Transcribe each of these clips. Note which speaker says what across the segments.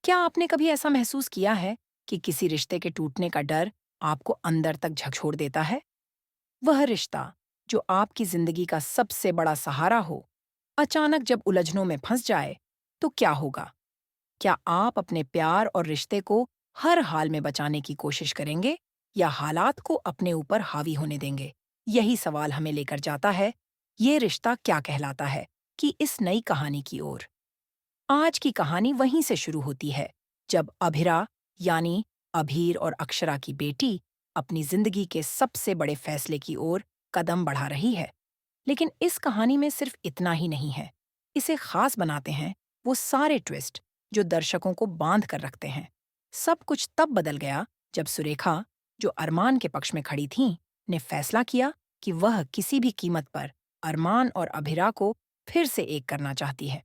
Speaker 1: क्या आपने कभी ऐसा महसूस किया है कि किसी रिश्ते के टूटने का डर आपको अंदर तक झकझोर देता है? वह रिश्ता जो आपकी जिंदगी का सबसे बड़ा सहारा हो, अचानक जब उलझनों में फंस जाए, तो क्या होगा? क्या आप अपने प्यार और रिश्ते को हर हाल में बचाने की कोशिश करेंगे या हालात को अपने ऊपर हावी होने देंगे? यही सवाल हमें लेकर जाता है, ये रिश्ता क्या कहलाता है, कि इस नई कहानी की ओर। आज की कहानी वहीं से शुरू होती है, जब अभिरा यानी अभीर और अक्षरा की बेटी अपनी जिंदगी के सबसे बड़े फैसले की ओर कदम बढ़ा रही है। लेकिन इस कहानी में सिर्फ इतना ही नहीं है। इसे खास बनाते हैं वो सारे ट्विस्ट जो दर्शकों को बांध कर रखते हैं। सब कुछ तब बदल गया जब सुरेखा, जो अरमान के पक्ष में खड़ी थीं, ने फैसला किया कि वह किसी भी कीमत पर अरमान और अभिरा को फिर से एक करना चाहती है।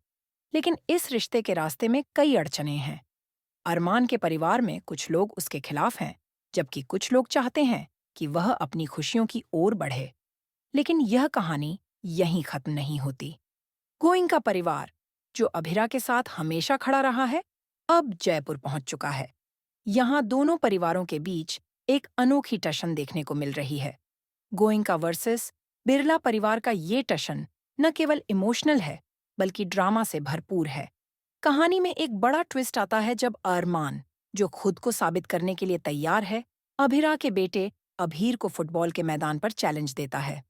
Speaker 1: लेकिन इस रिश्ते के रास्ते में कई अड़चनें हैं। अरमान के परिवार में कुछ लोग उसके खिलाफ हैं, जबकि कुछ लोग चाहते हैं कि वह अपनी खुशियों की ओर बढ़े। लेकिन यह कहानी यहीं खत्म नहीं होती। गोइंका परिवार, जो अभिरा के साथ हमेशा खड़ा रहा है, अब जयपुर पहुंच चुका है। यहाँ दोनों परिवारों के बीच एक अनोखी टशन देखने को मिल रही है। गोइंका वर्सेस बिरला परिवार का ये टशन न केवल इमोशनल है, बल्कि ड्रामा से भरपूर है। कहानी में एक बड़ा ट्विस्ट आता है जब अरमान, जो खुद को साबित करने के लिए तैयार है, अभिरा के बेटे अभीर को फुटबॉल के मैदान पर चैलेंज देता है।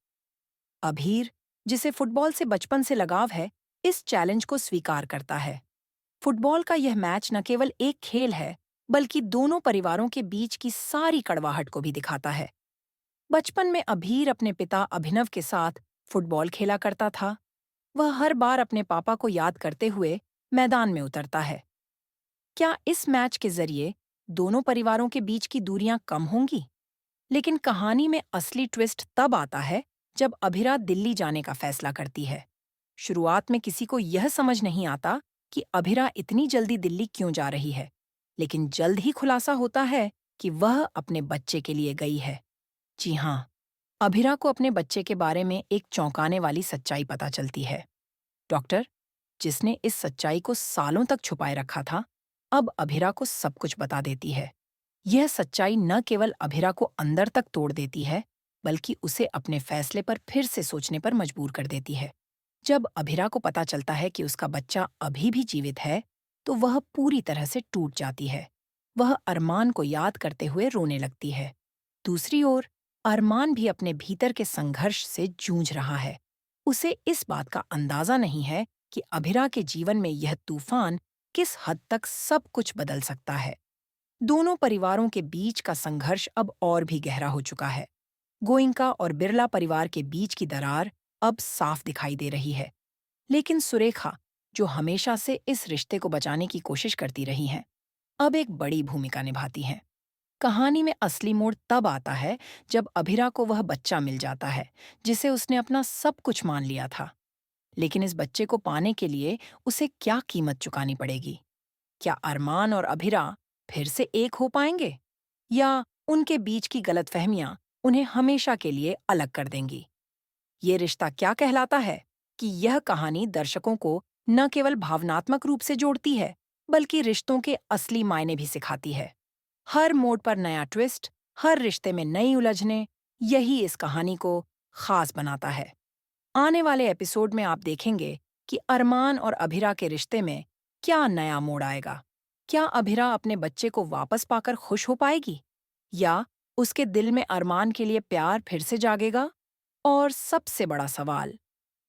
Speaker 1: अभीर, जिसे फुटबॉल से बचपन से लगाव है, इस चैलेंज को स्वीकार करता है। फुटबॉल का यह मैच न केवल एक खेल है, बल्कि दोनों परिवारों के बीच की सारी कड़वाहट को भी दिखाता है। बचपन में अभीर अपने पिता अभिनव के साथ फुटबॉल खेला करता था। वह हर बार अपने पापा को याद करते हुए मैदान में उतरता है। क्या इस मैच के जरिए दोनों परिवारों के बीच की दूरियां कम होंगी? लेकिन कहानी में असली ट्विस्ट तब आता है जब अभिरा दिल्ली जाने का फैसला करती है। शुरुआत में किसी को यह समझ नहीं आता कि अभिरा इतनी जल्दी दिल्ली क्यों जा रही है, लेकिन जल्द ही खुलासा होता है कि वह अपने बच्चे के लिए गई है। जी हाँ, अभिरा को अपने बच्चे के बारे में एक चौंकाने वाली सच्चाई पता चलती है। डॉक्टर, जिसने इस सच्चाई को सालों तक छुपाए रखा था, अब अभिरा को सब कुछ बता देती है। यह सच्चाई न केवल अभिरा को अंदर तक तोड़ देती है, बल्कि उसे अपने फैसले पर फिर से सोचने पर मजबूर कर देती है। जब अभिरा को पता चलता है कि उसका बच्चा अभी भी जीवित है, तो वह पूरी तरह से टूट जाती है। वह अरमान को याद करते हुए रोने लगती है। दूसरी ओर, अरमान भी अपने भीतर के संघर्ष से जूझ रहा है। उसे इस बात का अंदाजा नहीं है कि अभिरा के जीवन में यह तूफान किस हद तक सब कुछ बदल सकता है। दोनों परिवारों के बीच का संघर्ष अब और भी गहरा हो चुका है। गोइंका और बिरला परिवार के बीच की दरार अब साफ दिखाई दे रही है। लेकिन सुरेखा, जो हमेशा से इस रिश्ते को बचाने की कोशिश करती रही हैं, अब एक बड़ी भूमिका निभाती हैं। कहानी में असली मोड़ तब आता है जब अभिरा को वह बच्चा मिल जाता है, जिसे उसने अपना सब कुछ मान लिया था। लेकिन इस बच्चे को पाने के लिए उसे क्या कीमत चुकानी पड़ेगी? क्या अरमान और अभिरा फिर से एक हो पाएंगे, या उनके बीच की गलतफहमियां उन्हें हमेशा के लिए अलग कर देंगी? ये रिश्ता क्या कहलाता है कि यह कहानी दर्शकों को न केवल भावनात्मक रूप से जोड़ती है, बल्कि रिश्तों के असली मायने भी सिखाती है। हर मोड़ पर नया ट्विस्ट, हर रिश्ते में नई उलझने, यही इस कहानी को खास बनाता है। आने वाले एपिसोड में आप देखेंगे कि अरमान और अभिरा के रिश्ते में क्या नया मोड़ आएगा। क्या अभिरा अपने बच्चे को वापस पाकर खुश हो पाएगी, या उसके दिल में अरमान के लिए प्यार फिर से जागेगा? और सबसे बड़ा सवाल,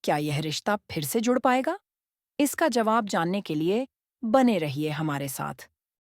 Speaker 1: क्या यह रिश्ता फिर से जुड़ पाएगा? इसका जवाब जानने के लिए बने रहिए हमारे साथ।